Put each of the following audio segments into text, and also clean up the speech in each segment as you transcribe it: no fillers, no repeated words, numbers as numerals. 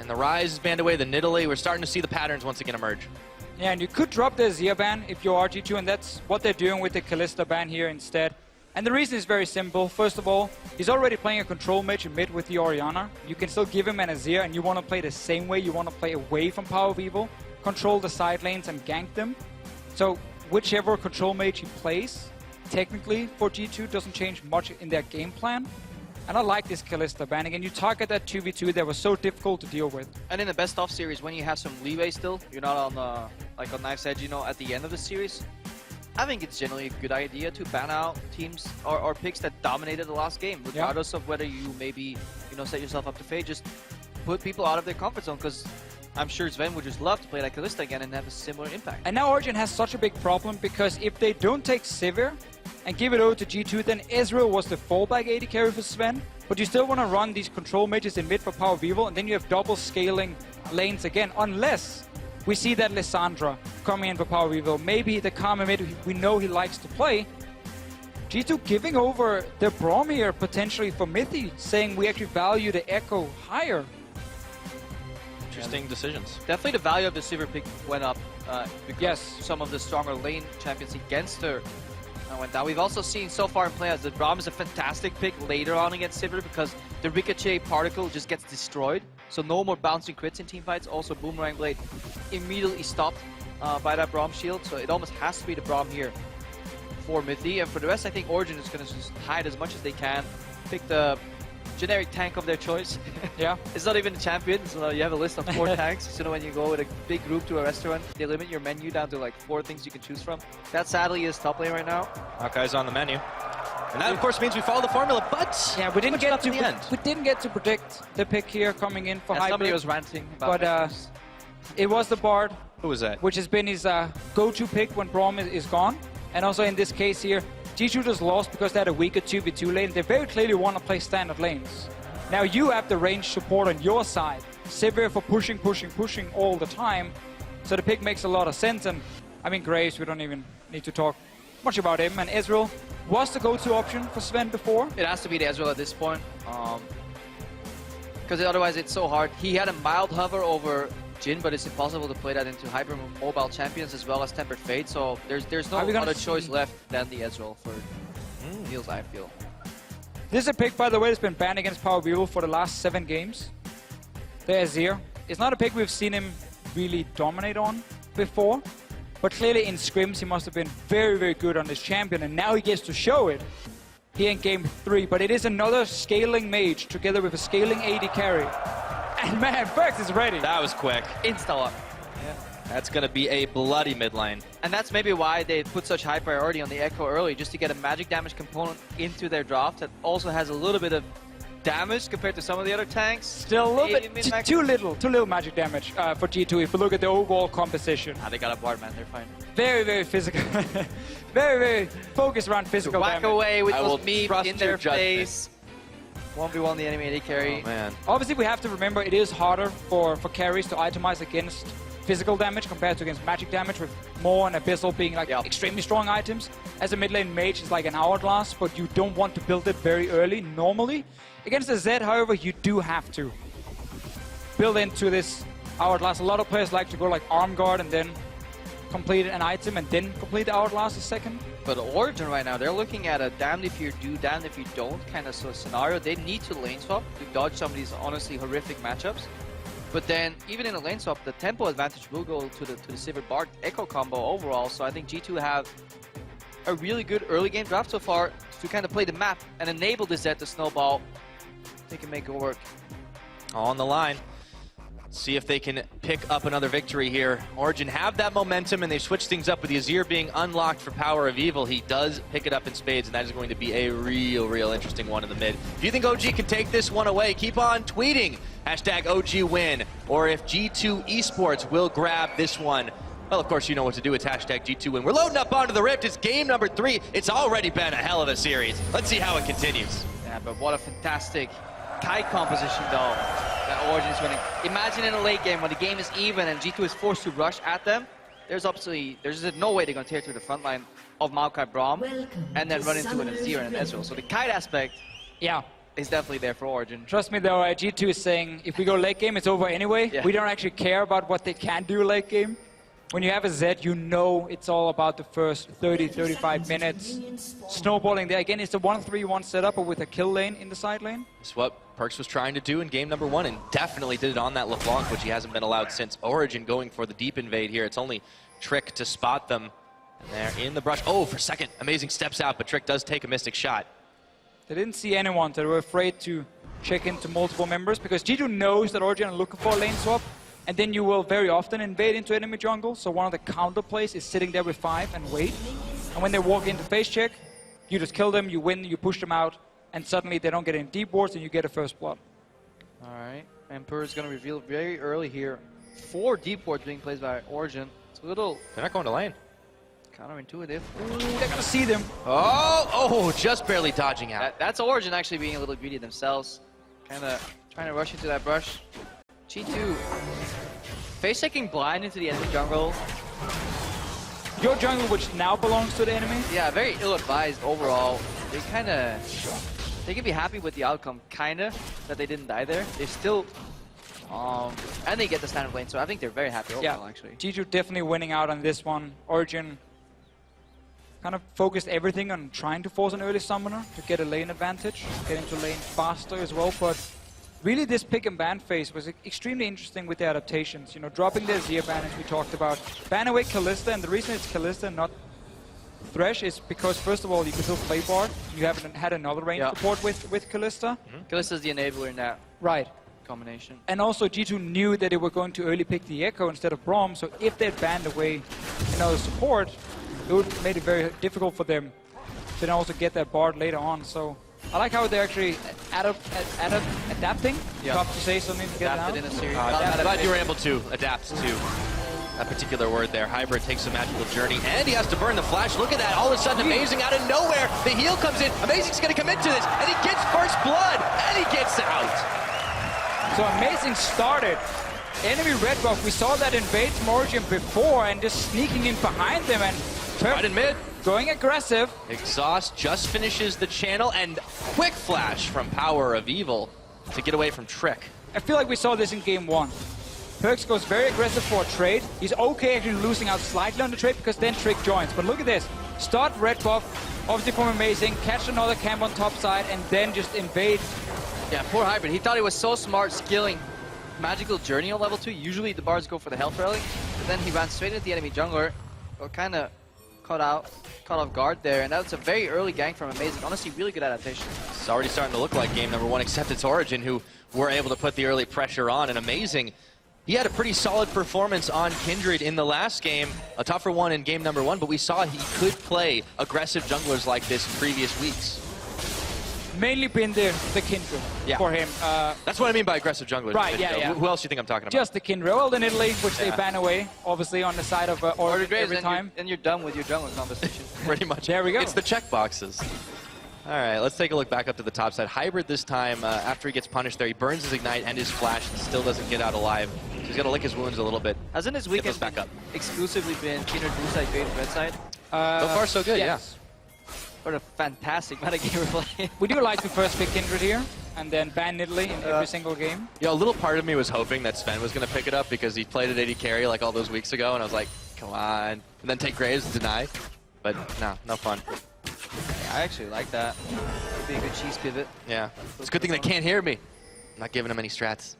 And the Rise is banned away, the Nidalee. We're starting to see the patterns once again emerge. Yeah, and you could drop the Azir ban if you're RG2, and that's what they're doing with the Kalista ban here instead. And the reason is very simple. First of all, he's already playing a control mage in mid with the Orianna. You can still give him an Azir, and you want to play the same way. You want to play away from PowerOfEvil, control the side lanes and gank them. So whichever control mage he plays, technically for G2 doesn't change much in their game plan. And I like this Kalista ban. Again, you target that 2v2 that was so difficult to deal with. And in the best of series, when you have some leeway still, you're not on like on knife's edge, you know, at the end of the series, I think it's generally a good idea to ban out teams or picks that dominated the last game, regardless of whether you maybe, you know, set yourself up to fade. Just put people out of their comfort zone, because I'm sure Zven would just love to play like Kalista again and have a similar impact. And now Origen has such a big problem, because if they don't take Sivir and give it over to G2, then Ezreal was the fallback AD carry for Zven. But you still want to run these control mages in mid for PowerOfEvil, and then you have double scaling lanes again, unless we see that Lissandra coming in for PowerOfEvil. Maybe the Karma mid we know he likes to play. G2 giving over the Braum here potentially for Mithy, saying we actually value the Ekko higher. Interesting decisions. Definitely the value of the Sivir pick went up because Yes. some of the stronger lane champions against her went down. We've also seen so far in play as the Braum is a fantastic pick later on against Sivir, because the Ricochet particle just gets destroyed. So no more bouncing crits in teamfights. Also Boomerang Blade immediately stopped by that Braum shield. So it almost has to be the Braum here for Mithy. And for the rest, I think Origen is going to just hide as much as they can. Pick the generic tank of their choice. Yeah. It's not even a champion, so you have a list of 4 tanks. So when you go with a big group to a restaurant, they limit your menu down to like 4 things you can choose from. That sadly is top lane right now. Maokai's on the menu. And that, of course, means we follow the formula, but Yeah, we didn't get to in the end. we didn't get to predict the pick here coming in for And somebody hybrid. was ranting about But it was the Bard, Who was that? which has been his go-to pick when Braum is gone. And also in this case here, G2 just lost because they had a weaker 2v2 lane. They very clearly want to play standard lanes. Now you have the range support on your side. Sivir for pushing all the time. So the pick makes a lot of sense. And I mean, Graves, we don't even need to talk much about him. And Ezreal was the go-to option for Zven before. It has to be the Ezreal at this point. Because otherwise it's so hard. He had a mild hover over Jhin, but it's impossible to play that into hyper mobile champions as well as Tempered Fate. So there's no other choice left than the Ezreal for Niels, I feel. This is a pick, by the way, that's been banned against PowerOfEvil for the last 7 games. The Azir. It's not a pick we've seen him really dominate on before, but clearly in scrims he must have been very, very good on this champion, and now he gets to show it here in Game 3. But it is another scaling mage together with a scaling AD carry. And man, PerkZ is ready. That was quick. Insta-lock. That's going to be a bloody mid lane. And that's maybe why they put such high priority on the Ekko early, just to get a magic damage component into their draft that also has a little bit of damage compared to some of the other tanks. Still a little bit too little magic damage for G2 if you look at the overall composition. They got a Bard, man, they're fine. Very, very physical. very, very focused around physical Whack damage. away with I those will memes trust in their your judgment. face. 1v1 the enemy AD carry. Oh, man. Obviously, we have to remember it is harder for carries to itemize against physical damage compared to against magic damage, with Maw and Abyssal being like extremely strong items. As a mid lane mage, it's like an hourglass, but you don't want to build it very early normally. Against the Z, however, you do have to build into this hourglass. A lot of players like to go like arm guard and then complete an item and then complete the hourglass a second. But Origen right now, they're looking at a damned if you do, damned if you don't kind of scenario. They need to lane swap to dodge some of these honestly horrific matchups. But then, even in a lane swap, the tempo advantage will go to the Sivir Bard Ekko combo overall. So I think G2 have a really good early game draft so far to kind of play the map and enable the Z to snowball. They can make it work. On the line. See if they can pick up another victory here. Origen have that momentum, and they switch things up with the Azir being unlocked for PowerOfEvil. He does pick it up in spades, and that is going to be a real interesting one in the mid. If you think OG can take this one away, keep on tweeting hashtag OG win, or if G2 eSports will grab this one. Well, of course, you know what to do. It's hashtag G2 win. We're loading up onto the Rift. It's game number 3. It's already been a hell of a series. Let's see how it continues. Yeah, but what a fantastic kite composition, though, that Origen is winning. Imagine in a late game when the game is even and G2 is forced to rush at them. There's no way they're going to tear through the front line of Maokai Braum and then run into an Azir and an Ezreal. So the kite aspect, Yeah. is definitely there for Origen. Trust me though, G2 is saying, if we go late game, it's over anyway. Yeah. We don't actually care about what they can do late game. When you have a Z, you know it's all about the first 30, 35 minutes. Snowballing there. Again, it's a 1-3-1 setup, but with a kill lane in the side lane. It's what PerkZ was trying to do in game number 1, and definitely did it on that LeBlanc, which he hasn't been allowed since. Origen going for the deep invade here. It's only Trick to spot them. And they're in the brush. Oh, for a second. Amazing steps out, but Trick does take a Mystic shot. They didn't see anyone. They were afraid to check into multiple members, because G2 knows that Origen are looking for a lane swap. And then you will very often invade into enemy jungle. So one of the counter plays is sitting there with 5 and wait. And when they walk into face check, you just kill them, you win, you push them out, and suddenly they don't get any deep wards and you get a first blood. Alright, Emperor is going to reveal very early here. 4 deep wards being played by Origen. It's a little They're not going to lane. counterintuitive. Ooh, they're gonna see them. Oh, just barely dodging out. That's Origen actually being a little greedy themselves. Kind of trying to rush into that brush. G2 face checking blind into the enemy jungle. Your jungle, which now belongs to the enemy. Yeah, very ill-advised overall. They they can be happy with the outcome, kinda, that they didn't die there. They still, and they get the standard lane, so I think they're very happy overall, actually. G2 definitely winning out on this one. Origen kind of focused everything on trying to force an early summoner to get a lane advantage, get into lane faster as well, but really this pick and ban phase was extremely interesting with the adaptations. You know, dropping the Azir ban, as we talked about, ban away Kalista, and the reason it's Kalista and not Thresh is because, first of all, you can still play Bard. You haven't had another range support with Kalista. Kalista's the enabler in that combination. And also G2 knew that they were going to early pick the Ekko instead of Braum, so if they'd banned away another support, it would have made it very difficult for them to then also get that Bard later on. So I like how they're actually adapting. Tough to say something to get it out. In a series. I'm glad you were able to adapt to that particular word there. Hybrid takes a magical journey, and he has to burn the flash. Look at that. All of a sudden, Amazing out of nowhere. The heal comes in. Amazing's going to commit to this, and he gets first blood, and he gets out. So Amazing started. Enemy red buff. We saw that invade from Origen before, and just sneaking in behind them, and Right in mid. going aggressive. Exhaust just finishes the channel, and quick flash from PowerOfEvil to get away from Trick. I feel like we saw this in game 1. PerkZ goes very aggressive for a trade. He's okay actually losing out slightly on the trade because then Trick joins. But look at this. Start red buff, obviously from Amazing, catch another camp on top side, and then just invade. Yeah, poor Hybrid. He thought he was so smart skilling Magical Journey on level 2. Usually the bards go for the health rally. But then he ran straight into the enemy jungler. Or kind of caught off guard there. And that's a very early gank from Amazing. Honestly, really good adaptation. It's already starting to look like game number 1, except it's Origen who were able to put the early pressure on. And Amazing, he had a pretty solid performance on Kindred in the last game, a tougher one in game number 1, but we saw he could play aggressive junglers like this in previous weeks. Mainly been the Kindred for him. That's what I mean by aggressive junglers. Right, yeah. Who else do you think I'm talking about? Just the Kindred. Well, in Italy, which they ban away, obviously on the side of Origen every time. And you're done with your jungle conversation. Pretty much. There we go. It's the check boxes. All right, let's take a look back up to the top side. Hybrid this time, after he gets punished there, he burns his Ignite and his Flash and still doesn't get out alive. So he's got to lick his wounds a little bit. Hasn't his weekend back up. exclusively been Kindred blue side, Fade red side? So far, so good, yes. What a fantastic metagame we're playing. We do like to first pick Kindred here, and then ban Italy in every single game. Yeah, a little part of me was hoping that Zven was going to pick it up because he played at AD carry like all those weeks ago, and I was like, come on. And then take Graves and deny. But no fun. Yeah, I actually like that. That'd be a good cheese pivot. Yeah. It's a good thing they can't hear me. I'm not giving them any strats.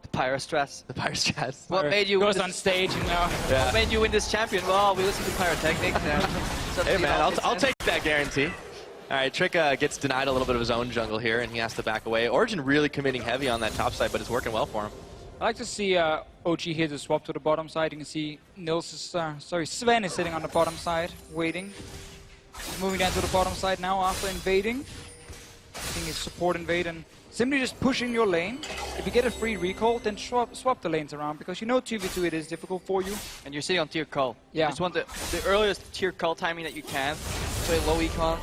The Pyro strats. The Pyro strats. What made you goes on stage, you know. What made you win this champion? Well, we listened to Pyratechnics. Hey man, I'll take that guarantee. All right, Trick gets denied a little bit of his own jungle here, and he has to back away. Origen really committing heavy on that top side, but it's working well for him. I like to see OG here to swap to the bottom side. You can see Zven is sitting on the bottom side, waiting. Moving down to the bottom side now after invading. I think it's support invade and simply just pushing your lane. If you get a free recall, then swap the lanes around, because you know 2v2 it is difficult for you. And you're sitting on tier cull. Yeah. You just want the earliest tier cull timing that you can. Play low econ.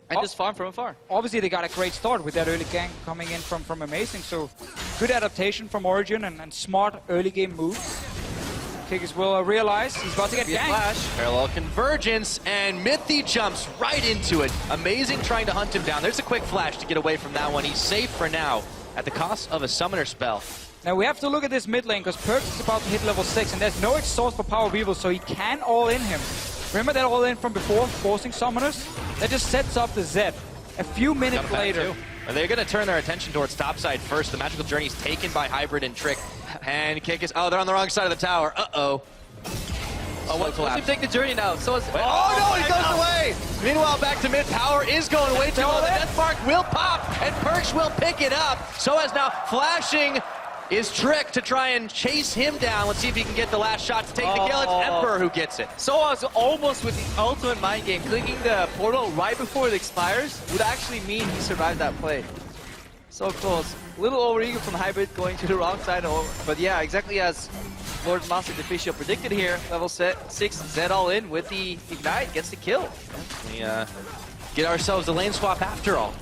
And just farm from afar. Obviously they got a great start with that early gank coming in from Amazing, so good adaptation from Origen and smart early game moves. Kikis will realize he's about to get ganked. Flash. Parallel convergence, and Mithy jumps right into it. Amazing trying to hunt him down. There's a quick flash to get away from that one. He's safe for now at the cost of a summoner spell. Now we have to look at this mid lane because PerkZ is about to hit level 6 and there's no exhaust for PowerOfEvil, so he can all in him. Remember that all in from before, forcing summoners? That just sets up the Z. A few minutes later. They're going to turn their attention towards topside first. The magical journey is taken by Hybrid and Trick. And Kikis, oh, they're on the wrong side of the tower. Uh-oh. Oh, what Let's take the journey now. So oh no, he goes away! Meanwhile, back to mid, Power is going way too low. The Death Spark will pop, and PerkZ will pick it up. Soaz now flashing is Trick to try and chase him down. Let's see if he can get the last shot to take the kill. It's Emperor who gets it. Soaz almost with the ultimate mind game, clicking the portal right before it expires would actually mean he survived that play. So close. A little overeager from Hybrid going to the wrong side, but yeah, exactly as Lord Master Deficio predicted here. Level 6, Z all in with the Ignite, gets the kill. We get ourselves a lane swap after all.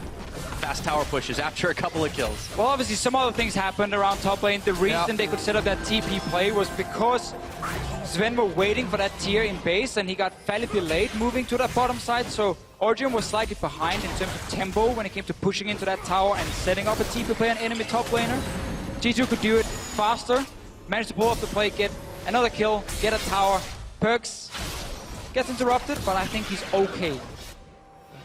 Fast tower pushes after a couple of kills. Well, obviously some other things happened around top lane. The reason they could set up that TP play was because Zven were waiting for that tier in base and he got fairly delayed moving to that bottom side, so Origen was slightly behind in terms of tempo when it came to pushing into that tower and setting up a TP play on enemy top laner. G2 could do it faster, managed to pull off the play, get another kill, get a tower. PerkZ gets interrupted, but I think he's okay.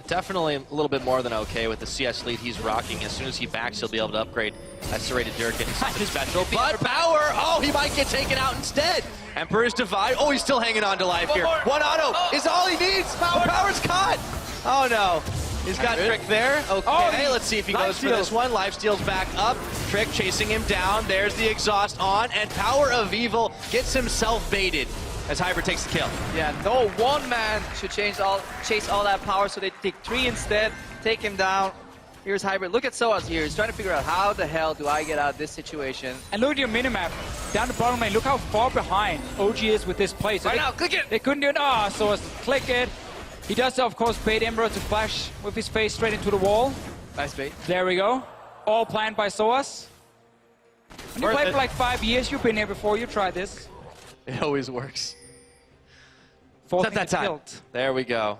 Definitely a little bit more than okay with the CS lead he's rocking. As soon as he backs, he'll be able to upgrade that Serrated Dirk into something special. But Power, oh, he might get taken out instead. Emperor's Divide, oh, he's still hanging on to life here. One auto is all he needs. Power's caught. Oh no, he's got Trick there. Okay, let's see if he goes for this one. Lifesteal's back up. Trick chasing him down. There's the exhaust on, and PowerOfEvil gets himself baited as Hybrid takes the kill. Yeah, no one man should chase all that power, so they take 3 instead, take him down. Here's Hybrid. Look at Soaz here. He's trying to figure out how the hell do I get out of this situation. And look at your minimap. Down the bottom lane, look how far behind OG is with this play. So now, click it! They couldn't do it. Ah, Soaz, click it. He does, of course, bait Emperor to flash with his face straight into the wall. Nice bait. There we go. All planned by Soaz. When you played for like 5 years, you've been here before, you tried this. It always works. Fourth that time. There we go.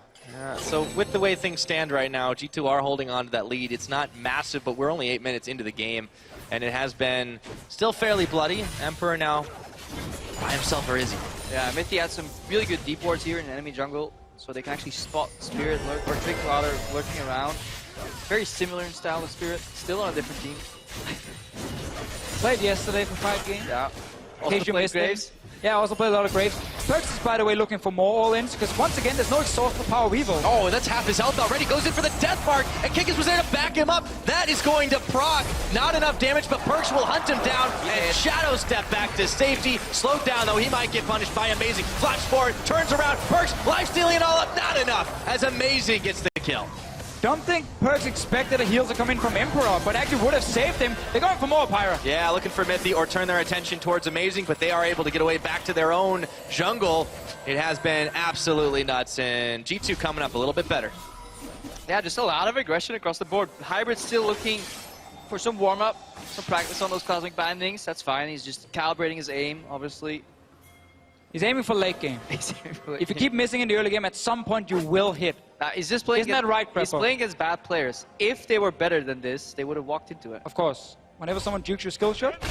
So with the way things stand right now, G2 are holding on to that lead. It's not massive, but we're only 8 minutes into the game, and it has been still fairly bloody. Emperor now by himself, or is he? Yeah, Mithy had some really good deep wards here in enemy jungle, so they can actually spot Spirit or Trick while they're lurking around. Very similar in style with Spirit, still on a different team. Played yesterday for 5 games. Yeah. Also played Graves. Yeah, I also played a lot of Graves. PerkZ is, by the way, looking for more all-ins, because once again, there's no exhaust for PowerOfEvil. Oh, that's half his health already. Goes in for the Death Mark, and Kikis was there to back him up. That is going to proc. Not enough damage, but PerkZ will hunt him down, and Shadow step back to safety. Slowed down, though. He might get punished by Amazing. Flash forward, turns around. PerkZ, life-stealing it all up. Not enough, as Amazing gets the kill. Don't think PerkZ expected a heal to come in from Emperor, but actually would have saved him. They're going for more Pyra. Yeah, looking for Mithy or turn their attention towards Amazing, but they are able to get away back to their own jungle. It has been absolutely nuts, and G2 coming up a little bit better. Yeah, just a lot of aggression across the board. Hybrid still looking for some warm-up, some practice on those cosmic bindings. That's fine. He's just calibrating his aim, obviously. He's aiming for late game. If you keep missing in the early game, at some point you will hit. He's just playing. Isn't that right, Krepo? He's playing against bad players. If they were better than this, they would have walked into it. Of course. Whenever someone jukes your skill shot,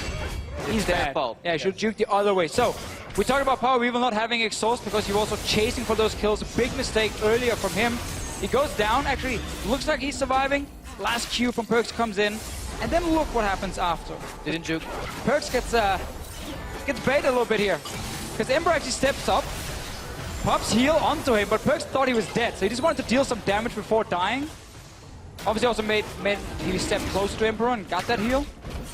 he's dead. Fault. Yeah, he should juke the other way. So, we talked about PowerOfEvil not having exhaust because he was also chasing for those kills. A big mistake earlier from him. He goes down. Actually, looks like he's surviving. Last Q from PerkZ comes in. And then look what happens after. Didn't juke. PerkZ gets baited a little bit here. Because Emperor actually steps up, pops heal onto him, but PerkZ thought he was dead, so he just wanted to deal some damage before dying. Obviously also made he stepped close to Emperor and got that heal.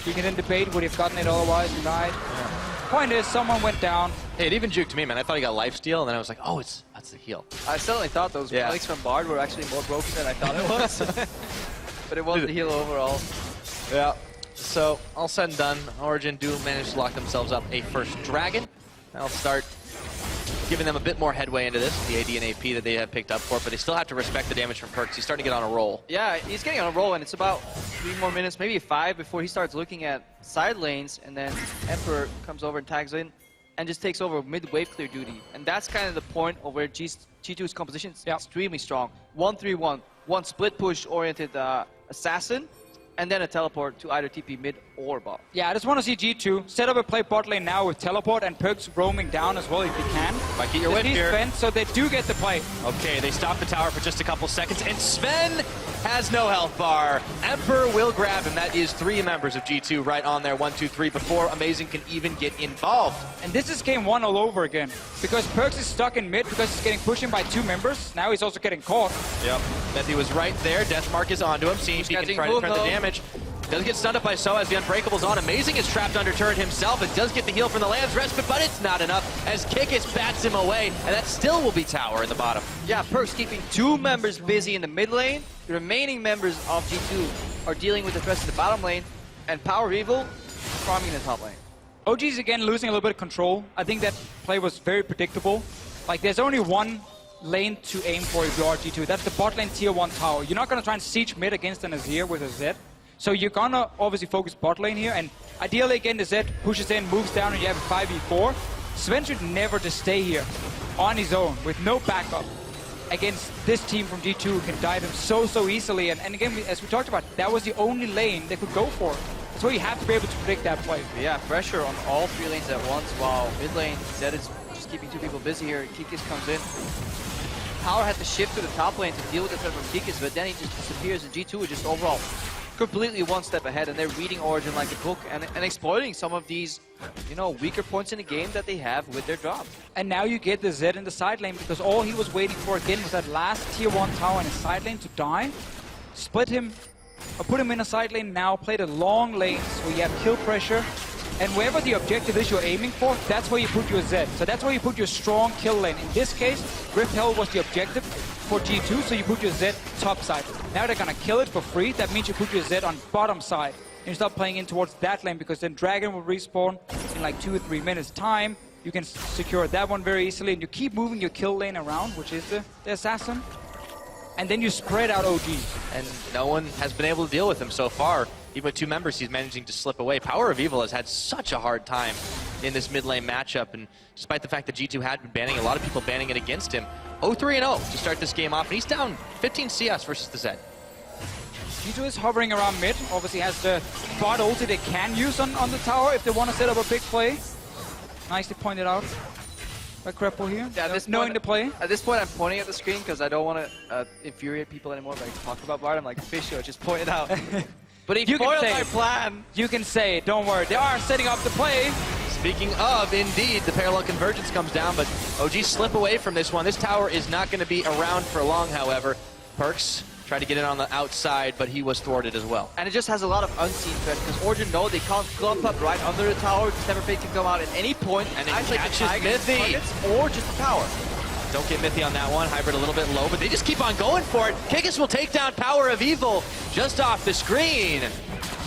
You can then debate would he have gotten it otherwise and died. Yeah. Point is, someone went down. Hey, it even juked me, man. I thought he got lifesteal, and then I was like, oh, that's the heal. I certainly thought those relics from Bard were actually more broken than I thought it was. But it was the heal overall. Yeah. So, all said and done, Origen do manage to lock themselves up a first dragon. That'll start giving them a bit more headway into this, the AD and AP that they have picked up for, but they still have to respect the damage from PerkZ. He's starting to get on a roll. Yeah, he's getting on a roll, and it's about 3 more minutes, maybe 5, before he starts looking at side lanes, and then Emperor comes over and tags in. and just takes over mid-wave clear duty. And that's kind of the point of where G2's composition is extremely strong. 1-3-1, one split push-oriented assassin, and then a teleport to either TP mid or bot. Yeah, I just want to see G2 set up a play bot lane now with teleport and PerkZ roaming down as well if he can. Might get your whip here. Zven, so they do get the play. Okay, they stop the tower for just a couple seconds, and Zven has no health bar. Emperor will grab him. That is 3 members of G2 right on there, 1, 2, 3, before Amazing can even get involved. And this is game 1 all over again, because PerkZ is stuck in mid because he's getting pushed in by 2 members. Now he's also getting caught. Yep, Mithy was right there. Deathmark is onto him, seeing if he can try to turn the damage. Does get stunned up by Soaz, the Unbreakable's on. Amazing is trapped under turret himself. It does get the heal from the Lamb's Respite, but it's not enough as Kikis bats him away, and that still will be tower in the bottom. Yeah, PerkZ keeping 2 members busy in the mid lane. The remaining members of G2 are dealing with the threats in the bottom lane, and PowerOfEvil farming in the top lane. OG's again losing a little bit of control. I think that play was very predictable. Like, there's only one lane to aim for if you are G2. That's the bot lane tier 1 tower. You're not going to try and siege mid against an Azir with a Z. So you're gonna obviously focus bot lane here, and ideally again the Z pushes in, moves down, and you have a 5v4. Zven should never just stay here on his own with no backup against this team from G2 who can dive him so easily. And again, as we talked about, that was the only lane they could go for. So you have to be able to predict that play. Yeah, pressure on all 3 lanes at once, while mid lane, Zed is just keeping 2 people busy here. Kikis comes in. Power had to shift to the top lane to deal with the threat from Kikis, but then he just disappears, and G2 is just overall completely 1 step ahead, and they're reading Origen like a book and exploiting some of these, you know, weaker points in the game that they have with their drops. And now you get the Z in the side lane, because all he was waiting for again was that last tier 1 tower in his side lane to die. Split him, or put him in a side lane now, play the long lanes where you have kill pressure, and wherever the objective is you're aiming for, that's where you put your Z. So that's where you put your strong kill lane. In this case, Rift Hell was the objective for G2, so you put your Z top side. Now they're gonna kill it for free. That means you put your Z on bottom side. And you start playing in towards that lane, because then Dragon will respawn in like 2 or 3 minutes time. You can secure that one very easily, and you keep moving your kill lane around, which is the assassin. And then you spread out OGs. And no one has been able to deal with him so far. Even with 2 members, he's managing to slip away. PowerOfEvil has had such a hard time in this mid lane matchup, and despite the fact that G2 had been banning, a lot of people banning it against him. 0-3-0 to start this game off, and he's down 15 CS versus the Z. G2 is hovering around mid, obviously has the bot ulti they can use on the tower if they want to set up a big play. Nicely pointed out by Krepo here, yeah, knowing the play. At this point, I'm pointing at the screen because I don't want to infuriate people anymore by talking about Bard. I'm like, Deficio, just point it out. But he foiled my plan. You can say it, don't worry. They are setting up the play. Speaking of, indeed, the parallel convergence comes down, but OG slip away from this one. This tower is not going to be around for long, however. PerkZ tried to get in on the outside, but he was thwarted as well. And it just has a lot of unseen threats, because Origen know they can't clump up right under the tower. Distemperfate can come out at any point, and it catches Mithy. Or just the tower. Don't get Mithy on that one. Hybrid a little bit low, but they just keep on going for it. Kikis will take down PowerOfEvil just off the screen.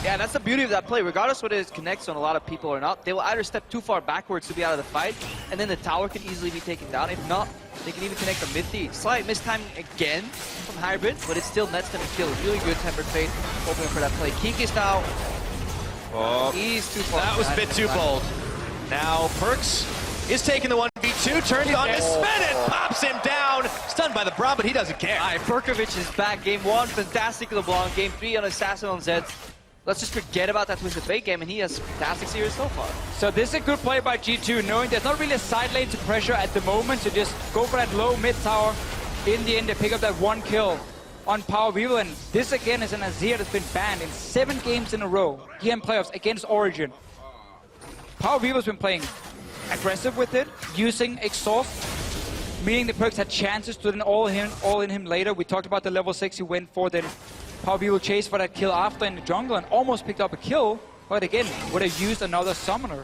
Yeah, and that's the beauty of that play. Regardless whether it connects on a lot of people or not, they will either step too far backwards to be out of the fight, and then the tower can easily be taken down. If not, they can even connect on Mithy. Slight mistiming again from Hybrid, but it still nets them a kill. Really good Tempered Fate opening for that play. Kikis now, he's too far. That was a bit too bold. Now PerkZ is taking the 1v2, turns on to Zven and pops him down. Stunned by the Braum, but he doesn't care. All right, Perkovic is back. Game 1, fantastic LeBlanc. Game 3 on Assassin on Zed. Let's just forget about that Twisted Fate game, and he has fantastic series so far. So this is a good play by G2, knowing there's not really a side lane to pressure at the moment, so just go for that low mid tower. In the end, they pick up that 1 kill on PowerOfEvil, and this again is an Azir that's been banned in 7 games in a row here in playoffs against Origen. PowerOfEvil's been playing aggressive with it, using exhaust, meaning the PerkZ had chances to then all in him later. We talked about the level 6 he went for, then PowerOfEvil chased for that kill after in the jungle and almost picked up a kill, but again, would have used another summoner.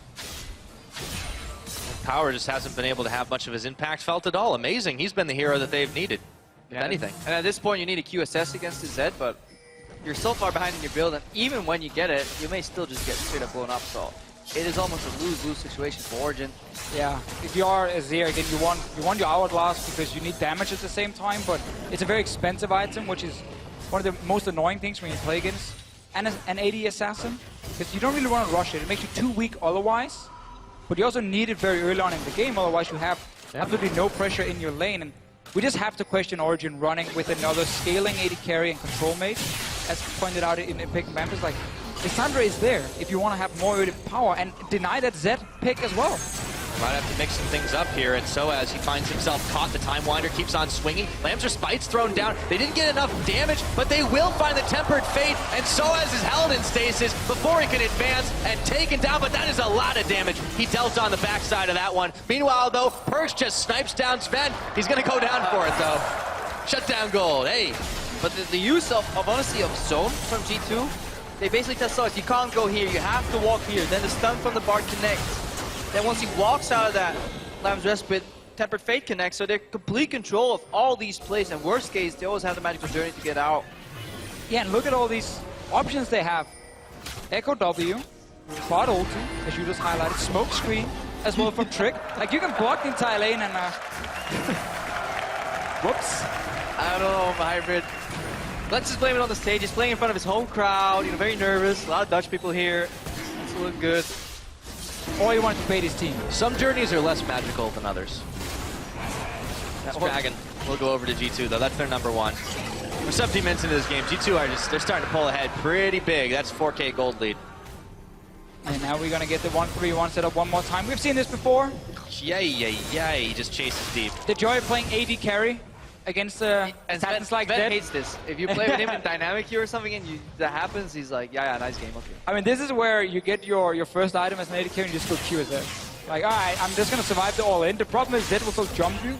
Power just hasn't been able to have much of his impact felt at all. Amazing, he's been the hero that they've needed, if anything. And at this point, you need a QSS against the Zed, but you're so far behind in your build, and even when you get it, you may still just get straight up blown up, so it is almost a lose-lose situation for Origen. Yeah, if you are Azir, again, you want your hourglass because you need damage at the same time, but it's a very expensive item, which is one of the most annoying things when you play against an AD assassin, because you don't really want to rush it. It makes you too weak otherwise. but you also need it very early on in the game, otherwise you have absolutely no pressure in your lane. And we just have to question Origen running with another scaling AD carry and control mage. As pointed out in Pick and Ban, like, Lissandra is there if you want to have more early power, and deny that Z pick as well. Might have to mix some things up here, and Soaz, he finds himself caught. The Time Winder keeps on swinging. Lambs or Spites thrown down. They didn't get enough damage, but they will find the Tempered Fate, and Soaz is held in stasis before he can advance and taken down, but that is a lot of damage he dealt on the backside of that one. Meanwhile, though, PerkZ just snipes down Zven. He's going to go down for it, though. Shutdown gold, hey. But the use of honestly, of zone from G2, they basically tell Soaz, you can't go here, you have to walk here. Then the stun from the Bard connects. Then once he walks out of that Lamb's Respite, Tempered Fate connects, so they're complete control of all these plays, and worst case, they always have the magical journey to get out. Yeah, and look at all these options they have. Ekko W, Quad ulti, as you just highlighted, smoke screen, as well from Trick. Like, you can block the entire lane and whoops. I don't know, Hybrid. Let's just blame it on the stage. He's playing in front of his home crowd, very nervous. A lot of Dutch people here. It's looking good. Or he wanted to bait his team. Some journeys are less magical than others. This Dragon will go over to G2, though. That's their number one. We're 17 minutes into this game. G2 are they're starting to pull ahead pretty big. That's 4K gold lead. And now we're going to get the 1-3-1 set up one more time. We've seen this before. Yay, yay, yay. He just chases deep. The joy of playing AD carry against assassins like Zven that. hates this. If you play with him in Dynamic here or something and that happens, he's like, yeah, nice game, okay. I mean, this is where you get your first item as an AD carry and you just go QSS. Like, alright, I'm just gonna survive the all-in. The problem is Zed will still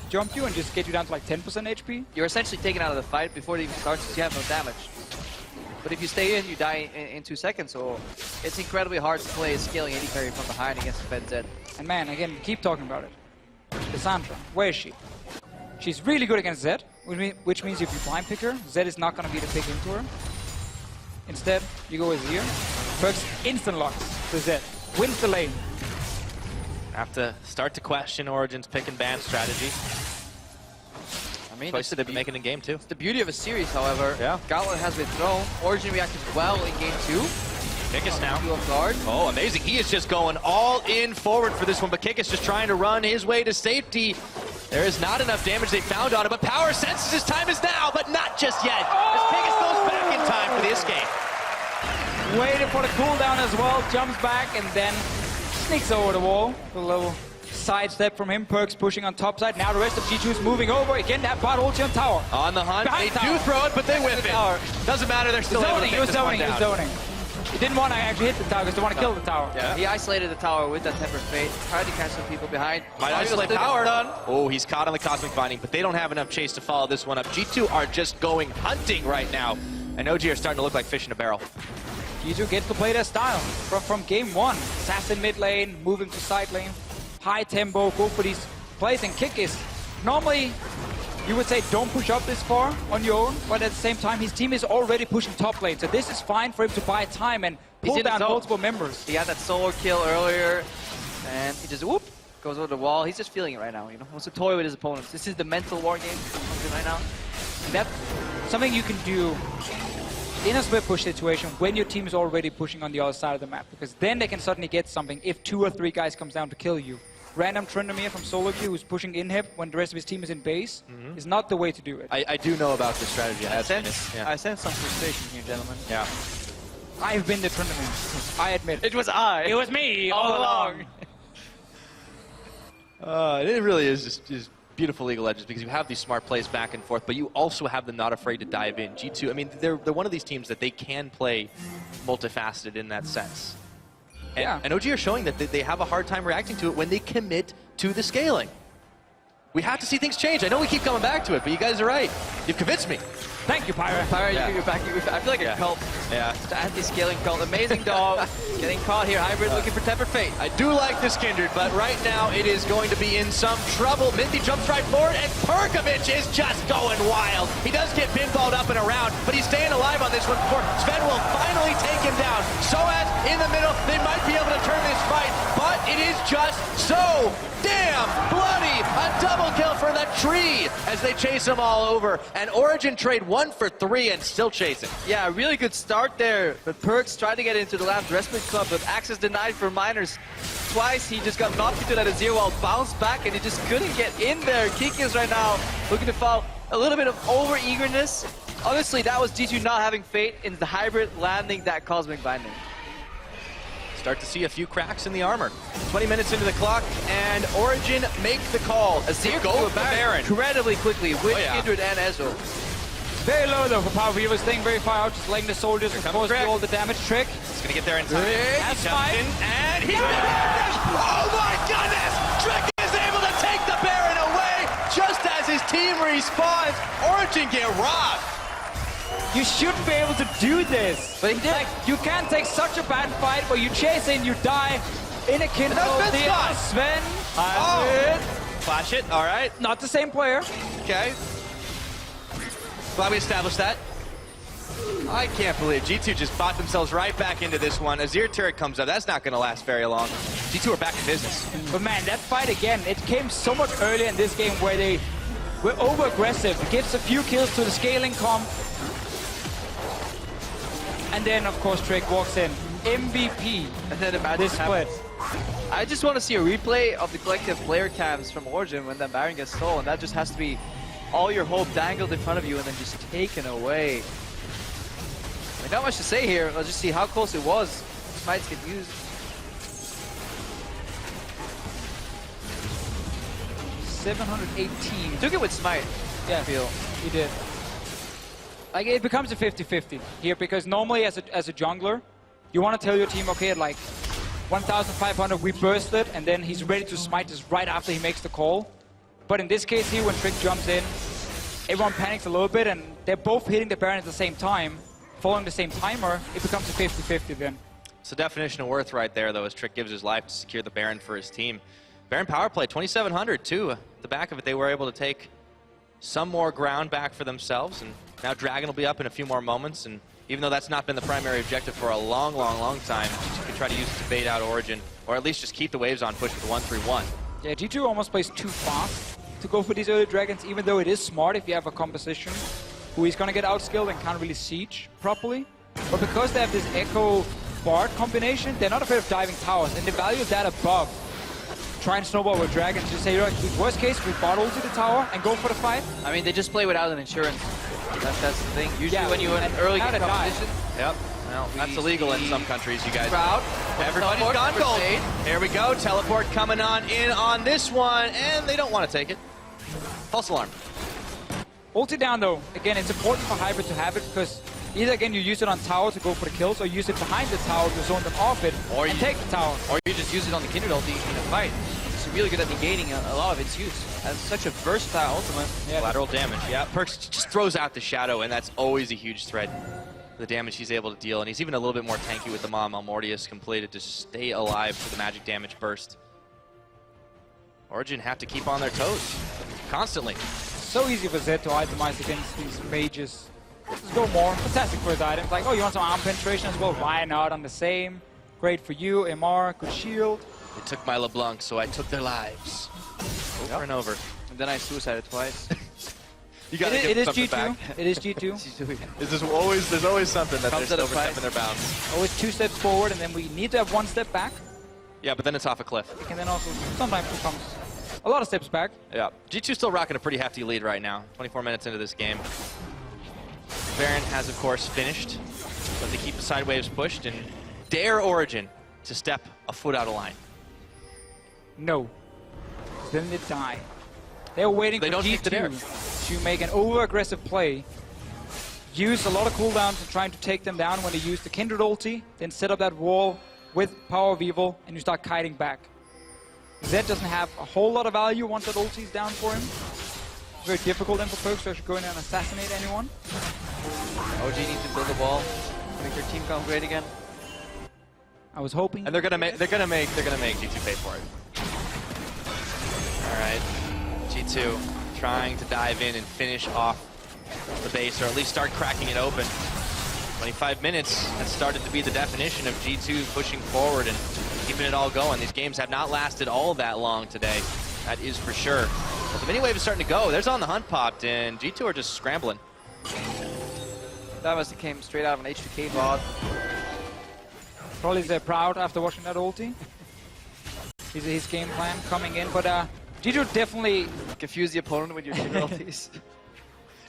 jump you and just get you down to like 10% HP. You're essentially taken out of the fight before it even starts because you have no damage. But if you stay in, you die in 2 seconds, so it's incredibly hard to play a scaling AD carry from behind against the FNC. And man, again, keep talking about it. Lissandra, where is she? She's really good against Zed, which means if you blind pick her, Zed is not gonna be the pick into her. Instead, you go Azir. PerkZ instant locks to Zed, wins the lane. Have to start to question Origen's pick and ban strategy. I mean, Choices they've been making in game 2. It's the beauty of a series, however. Yeah. Gauntlet has been thrown. Origen reacted well in game 2. Kikis now. Off guard. Oh, amazing. He is just going all in forward for this one, but Kikis just trying to run his way to safety. There is not enough damage they found on it, but Power senses his time is now, but not just yet. As Kikis goes back in time for the escape. Waited for the cooldown as well, jumps back and then sneaks over the wall. A little sidestep from him, PerkZ pushing on top side. Now the rest of G2 is moving over. Again, that bot ulti on tower. On the hunt, Behind they tower. do throw it, but they whiff it. Tower. Doesn't matter, they're still able to Zoning, take he was this one zoning, he was down. zoning. He didn't want to actually hit the tower because they want to kill the tower. Yeah. He isolated the tower with that Tempered Fate. Tried to catch some people behind. Might isolate Power done. Oh, he's caught on the Cosmic Binding, but they don't have enough chase to follow this one up. G2 are just going hunting right now. And OG are starting to look like fish in a barrel. G2 gets to play their style from game 1. Assassin mid lane, moving to side lane. High tempo, go for these plays and Kikis. Normally, you would say don't push up this far on your own, but at the same time, his team is already pushing top lane. So this is fine for him to buy time and pull down multiple members. He had that solo kill earlier, and he just, whoop, goes over the wall. He's just feeling it right now, Wants to toy with his opponents. This is the mental war game right now. And that's something you can do in a split push situation when your team is already pushing on the other side of the map, because then they can suddenly get something if 2 or 3 guys comes down to kill you. Random Tryndamere from solo queue who's pushing inhib when the rest of his team is in base is not the way to do it. I do know about this strategy. I sense some frustration here, gentlemen. Yeah. I've been the Tryndamere, I admit. It was I. It was me all along. It really is just beautiful League of Legends because you have these smart plays back and forth, but you also have them not afraid to dive in. G2, I mean, they're one of these teams that they can play multifaceted in that sense. And OG are showing that they have a hard time reacting to it when they commit to the scaling. We have to see things change. I know we keep coming back to it, but you guys are right. You've convinced me. Thank you, Pyra. You're back. I feel like a cult. Yeah. It's an anti-scaling cult. Amazing dog. Getting caught here. Hybrid looking for Tempered Fate. I do like this Kindred, but right now it is going to be in some trouble. Mithy jumps right forward, and PerkZ is just going wild. He does get pinballed up and around, but he's staying alive on this one before Zven will finally take him down. Soaz in the middle. They might be able to turn this fight, but it is just so damn bloody. A double kill for the tree as they chase them all over. And Origen trade 1 for 3 and still chasing. Yeah, a really good start there. But PerkZ tried to get into the Lamb's Respite Club, but access denied for Miners. twice. He just got knocked into that Azir wall, bounced back, and he just couldn't get in there. Kikis right now looking to foul. A little bit of over-eagerness. Honestly, that was G2 not having faith in the hybrid landing that Cosmic Binding. Start to see a few cracks in the armor. 20 minutes into the clock, and Origen make the call. Azir go go with Baron. incredibly quickly with Kindred and Ezreal. Very low though for PowerOfEvil, staying very far out, just letting the soldiers of course do all the damage. Trick. He's gonna get there in time. That's fine. And he oh my goodness! Trick is able to take the Baron away just as his team respawns. Origen get robbed. You shouldn't be able to do this. But he did. Like, you can't take such a bad fight where you chase in, you die in a Kindred. Zven has it. Flash it, all right. Not the same player. Okay. Glad we established that. I can't believe G2 just bought themselves right back into this one. Azir turret comes up. That's not going to last very long. G2 are back in business. But man, that fight again, it came so much earlier in this game where they were over-aggressive. It gives a few kills to the scaling comp. And then, of course, Trick walks in. MVP. And then the magic This split. happens. I just want to see a replay of the collective player cams from Origen when that Baron gets stolen. That just has to be all your hope dangled in front of you and then just taken away. I mean, not much to say here. Let's just see how close it was. Smites get used. 718. Took it with Smite. Yeah, I feel. he did. Like, it becomes a 50-50 here, because normally as a jungler, you want to tell your team, okay, at like 1,500 we burst it, and then he's ready to smite us right after he makes the call. But in this case here, when Trick jumps in, everyone panics a little bit, and they're both hitting the Baron at the same time, following the same timer. It becomes a 50-50 then. It's the definition of worth right there, though, as Trick gives his life to secure the Baron for his team. Baron power play, 2,700 too. At the back of it, they were able to take some more ground back for themselves, and now Dragon will be up in a few more moments, and even though that's not been the primary objective for a long, long, long time, you can try to use it to bait out Origen, or at least just keep the waves on, push with the 1-3-1. Yeah, G2 almost plays too fast to go for these early Dragons, even though it is smart if you have a composition who is going to get outskilled and can't really siege properly. But because they have this Ekko Bard combination, they're not afraid of diving towers, and the value of that above, try and snowball with Dragons. Just say, look, worst case, we bottle to the tower and go for the fight. I mean, they just play without an insurance. That's the thing. Usually when you're in an early game competition. Yep. Well, that's illegal in some countries, you guys. Crowd. Everybody's gone gold. Here we go. Teleport coming on in on this one, and they don't want to take it. False alarm. Ulti down though. Again, it's important for Hybrid to have it, because either again you use it on tower to go for the kills, or use it behind the tower to zone them off it, or and take the tower. Or you just use it on the Kindred ulti in a fight. It's really good at negating a lot of its use. It's such a versatile ultimate. Yeah, lateral damage. Yeah, PerkZ just throws out the shadow, and that's always a huge threat. The damage he's able to deal, and he's even a little bit more tanky with the Mom Mortius completed to stay alive for the magic damage burst. Origen have to keep on their toes constantly. So easy for Zed to itemize against these mages. Just go more. Fantastic for his items. Like, oh, you want some arm penetration as well? Why not on the same? Great for you, MR, good shield. They took my LeBlanc, so I took their lives. Over and over. And then I suicided twice. You gotta It give is something G2. back. It is G2. There's always something that Comes they're at a still price. stepping their bounds. Always 2 steps forward, and then we need to have 1 step back. Yeah, but then it's off a cliff. And then also sometimes it comes a lot of steps back. Yeah, G2 still rocking a pretty hefty lead right now. 24 minutes into this game. Baron has, of course, finished, but they keep the side waves pushed and dare Origen to step a foot out of line. No. Then they die. They're waiting They for don't keep the dare. G2 to make an over-aggressive play. Use a lot of cooldowns and trying to take them down when they use the Kindred ulti. Then set up that wall with PowerOfEvil and you start kiting back. Zed doesn't have a whole lot of value once that ulti is down for him. It's very difficult then for PerkZ to actually go in and assassinate anyone. OG needs to build a wall. Make their team come great again. I was hoping. And they're gonna make G2 pay for it. All right, G2 trying to dive in and finish off the base, or at least start cracking it open. 25 minutes has started to be the definition of G2 pushing forward and keeping it all going. These games have not lasted all that long today, that is for sure. But the mini wave is starting to go. There's On the Hunt popped, and G2 are just scrambling. That must have came straight out of an H2K VOD. Probably they're proud after watching that ulti. his game plan coming in. But G2 definitely... Confuse the opponent with your trigger ultis.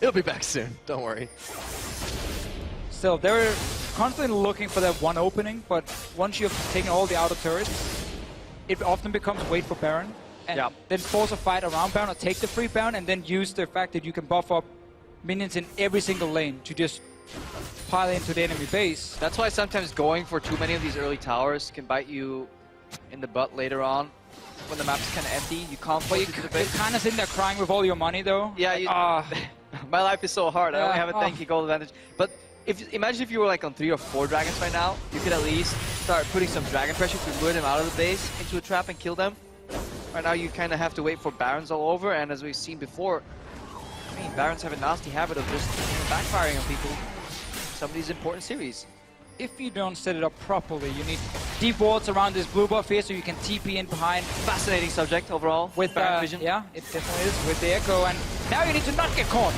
It'll be back soon. Don't worry. Still, they're constantly looking for that one opening, but once you've taken all the outer turrets, it often becomes wait for Baron, and then force a fight around Baron or take the free Baron, and then use the fact that you can buff up minions in every single lane to just pile into the enemy base. That's why sometimes going for too many of these early towers can bite you in the butt later on. When the map's kind of empty, you can't play into the base. You're kind of sitting there crying with all your money, though. Yeah, my life is so hard. I only have a 10k gold advantage. But imagine if you were like on 3 or 4 dragons right now, you could at least start putting some dragon pressure to lure them out of the base into a trap and kill them. Right now you kind of have to wait for barons all over, and as we've seen before, I mean, barons have a nasty habit of just backfiring on people. Some of these important series. If you don't set it up properly, you need deep wards around this blue buff here so you can TP in behind. Fascinating subject overall. With Baron vision. Yeah, it definitely is with the Ekko, and now you need to not get caught.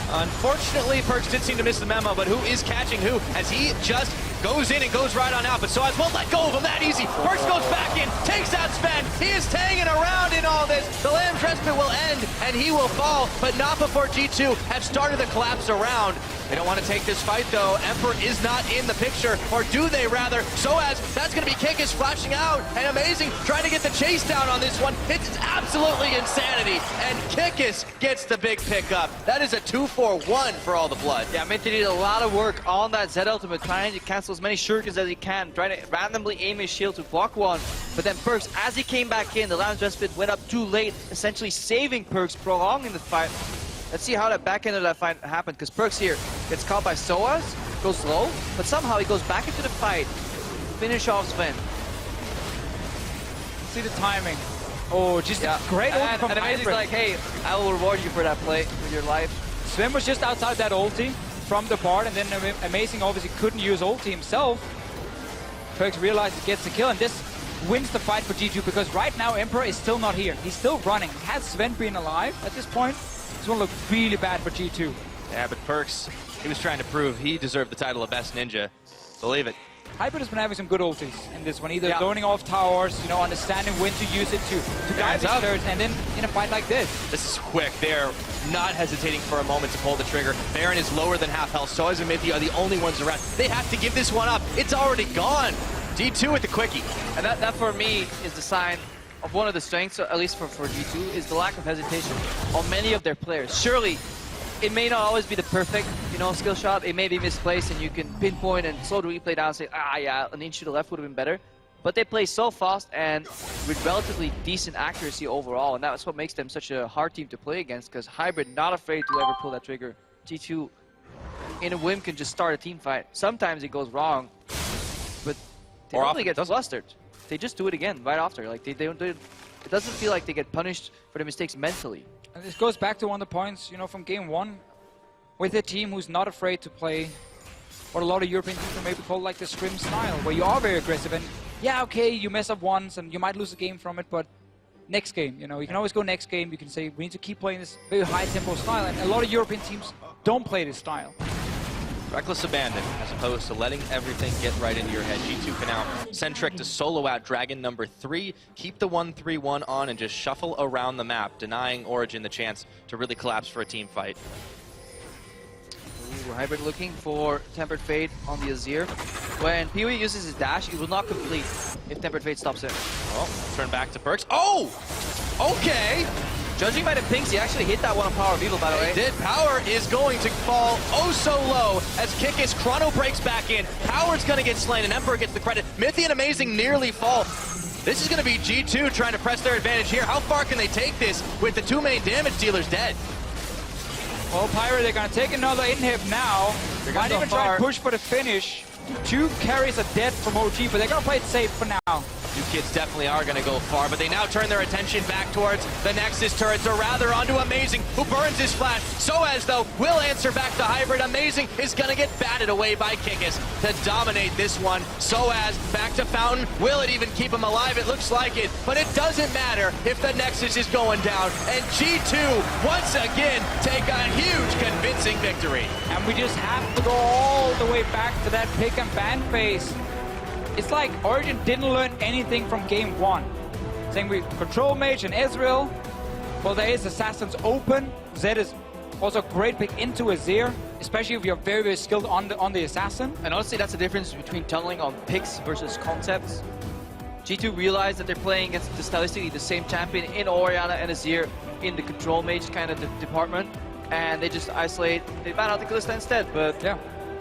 Unfortunately, PerkZ did seem to miss the memo, but who is catching who as he just goes in and goes right on out, but Soaz won't let go of him that easy. PerkZ goes back in, takes out Zven. He is hanging around in all this. The Lamb's Respite will end, and he will fall, but not before G2 have started the collapse around. They don't want to take this fight, though. Emperor is not in the picture, or do they rather? Soaz, that's going to be Kikis flashing out, and Amazing trying to get the chase down on this one. It's absolutely insanity, and Kikis gets the big pickup. That is a 2-for-1 for all the blood. Yeah, Mithy did a lot of work on that Z ultimate, trying to cancel as many shurikens as he can, trying to randomly aim his shield to block one. But then PerkZ, as he came back in, the Lamb's Respite went up too late, essentially saving PerkZ, prolonging the fight. Let's see how that back end of that fight happened, because PerkZ here gets caught by Soaz, goes low, but somehow he goes back into the fight, finish off Zven. See the timing. Oh, just a great ult from Amazing's like, hey, I will reward you for that play with your life. Zven was just outside that ulti from the part, and then Amazing obviously couldn't use ulti himself. PerkZ realizes he gets the kill, and this wins the fight for G2, because right now Emperor is still not here. He's still running. Had Zven been alive at this point, it's going to look really bad for G2. Yeah, but PerkZ, he was trying to prove he deserved the title of best ninja. Believe it. Hybrid has been having some good ultis in this one, either loading off towers, you know, understanding when to use it to guide his turrets, and then in a fight like this. This is quick. They're not hesitating for a moment to pull the trigger. Baron is lower than half health. Soaz and Mithy are the only ones around. They have to give this one up. It's already gone. G2 with the quickie. And that for me is the sign of one of the strengths, at least for G2, is the lack of hesitation on many of their players. Surely, it may not always be the perfect, you know, skill shot. It may be misplaced, and you can pinpoint and slow the replay down and say, yeah, an inch to the left would have been better. But they play so fast and with relatively decent accuracy overall, and that's what makes them such a hard team to play against, because Hybrid not afraid to ever pull that trigger. G2, in a whim, can just start a team fight. Sometimes it goes wrong, but they don't really get flustered. They just do it again right after. Like they don't. It doesn't feel like they get punished for the mistakes mentally. And this goes back to one of the points, you know, from game one, with a team who's not afraid to play what a lot of European teams maybe call like the scrim style, where you are very aggressive and yeah, okay, you mess up once and you might lose a game from it, but next game, you know, you can always go next game. You can say we need to keep playing this very high tempo style, and a lot of European teams don't play this style. Reckless abandon, as opposed to letting everything get right into your head. G2 can now send Trick to solo out Dragon number 3, keep the 1-3-1 on, and just shuffle around the map, denying Origen the chance to really collapse for a team fight. Ooh, Hybrid looking for Tempered Fate on the Azir. When PoE uses his dash, it will not complete if Tempered Fate stops him. Well, turn back to PerkZ. Oh! Okay! Judging by the pings, he actually hit that one on PowerOfEvil, by the way. He did. Power is going to fall oh so low as Kikis Chrono breaks back in. Power's going to get slain, and Emperor gets the credit. Mithy and Amazing nearly fall. This is going to be G2 trying to press their advantage here. How far can they take this with the 2 main damage dealers dead? Well, Pyro, they're going to take another inhib now. They might even try and push for the finish. 2 carries are dead from OG, but they're going to play it safe for now. You kids definitely are going to go far, but they now turn their attention back towards the Nexus turrets, or rather onto Amazing, who burns his flash. Soaz, though, will answer back to Hybrid. Amazing is going to get batted away by Kikis to dominate this one. Soaz back to Fountain. Will it even keep him alive? It looks like it, but it doesn't matter if the Nexus is going down. And G2, once again, take a huge convincing victory. And we just have to go all the way back to that pick and ban phase. It's like Origen didn't learn anything from game 1. Same with Control Mage and Ezreal. Well, there is Assassins open. Zed is also a great pick into Azir, especially if you're very, very skilled on the Assassin. And honestly, that's the difference between tunneling on picks versus concepts. G2 realized that they're playing against the stylistically the same champion in Orianna and Azir in the control mage kind of department, and they just isolate, they ban out the Kalista instead. But Yeah.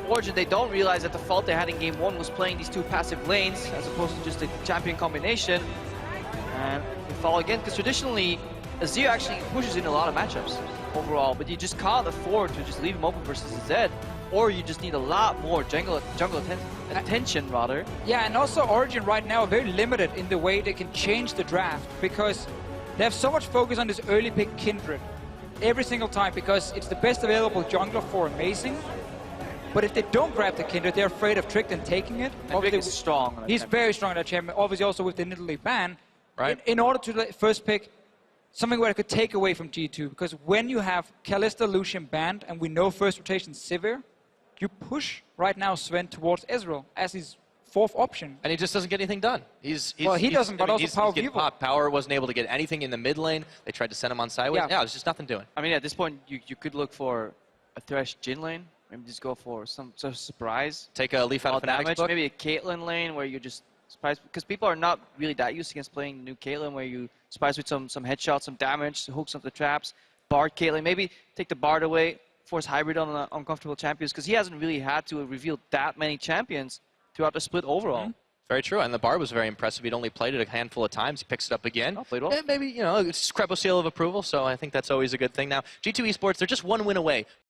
Origen, they don't realize that the fault they had in game 1 was playing these two passive lanes as opposed to just a champion combination. And they fall again, because traditionally, Azir actually pushes in a lot of matchups overall, but you just can't afford to just leave him open versus Zed, or you just need a lot more jungle attention rather. Yeah, and also Origen right now are very limited in the way they can change the draft, because they have so much focus on this early pick Kindred every single time, because it's the best available jungler for Amazing. But if they don't grab the Kindred, they're afraid of Tricked and taking it. And Rick is strong. He's very strong in that champion, obviously also with the Nidalee ban. Right. In order to first pick something where I could take away from G2, because when you have Kalista, Lucian banned, and we know first rotation Sivir, you push right now Zven towards Ezreal as his fourth option. And he just doesn't get anything done. Well, he doesn't, but also PowerOfEvil. Power wasn't able to get anything in the mid lane. They tried to send him on sideways. Yeah. Yeah, there's just nothing doing. I mean, at this point, you could look for a Thresh Jhin lane. Maybe just go for some sort of surprise. Take a leaf out All of Fnatic's damage. book. Maybe a Caitlyn lane where you just surprise, because people are not really that used against playing the new Caitlyn, where you surprise with some headshots, some damage, hooks onto the traps. Bard Caitlyn, maybe take the Bard away, force hybrid on uncomfortable champions, because he hasn't really had to reveal that many champions throughout the split overall. Mm-hmm. Very true, and the Bard was very impressive. He'd only played it a handful of times. He picks it up again. Oh, played well. And maybe, you know, it's Krepo seal of approval, so I think that's always a good thing. Now, G2 Esports, they're just one win away